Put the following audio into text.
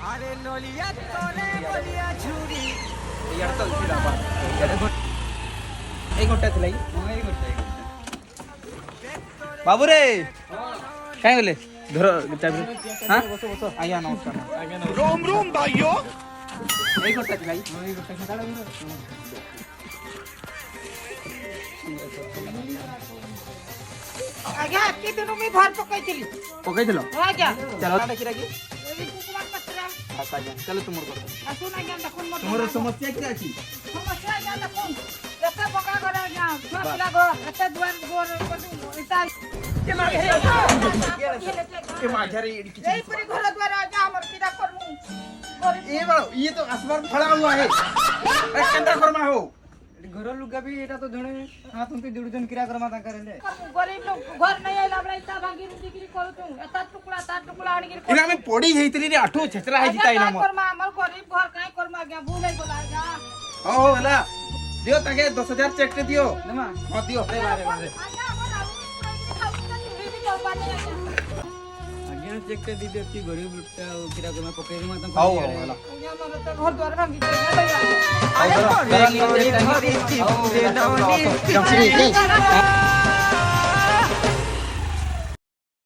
अरे लोलिया तोरे बोलिया छुरी यार तो इसी लापा एक घंटा चलाई बाबू रे काय बोले धर चाबी हां आया नमस्कार रोम रोम भाइयों एक घंटा चलाई एक घंटा खड़ा आज्ञा के दिनो में घर पकैतिली पकैथिलो आज्ञा चलो देखि राखी एबी कुकुमा पत्रा अच्छा चलो तुमर को असुन आज्ञा देखुन मत तुमर समस्या क्या अछि समस्या आज्ञा देखुन एते पका करे आज्ञा छोटला घर एते दुआर गोर इता के मागे के माझारे एडी किछि एई पुरी घर द्वार आज्ञा हमर किरा करमु ये बालो ये तो आसमान फड़ा हुआ है ए केंद्र कर्मा हो घर लुगा भी एटा तो जणे हां तुमके जुडजन किरा करमा ता करेले गरीब लोग घर नहीं आइला बड़ा इता भांगी रुंदी करू तू एता टुकड़ा आनी गिर इना में पड़ी हेतली रे आठो छतरा है जिता इना मो करमा हमर गरीब घर काई करमा आज्ञा भूल ही बोला आज्ञा हो होला दियो ताके 10000 चेक के दियो नमा हां दियो रे बारे आज्ञा हमर आउ भी चौपानी आज्ञा आज्ञा चेक के दी देती गरीब लुटा किरा करमा पकई मा ता आओ होला आज्ञा हमर तो घर द्वार भांगी दे अरे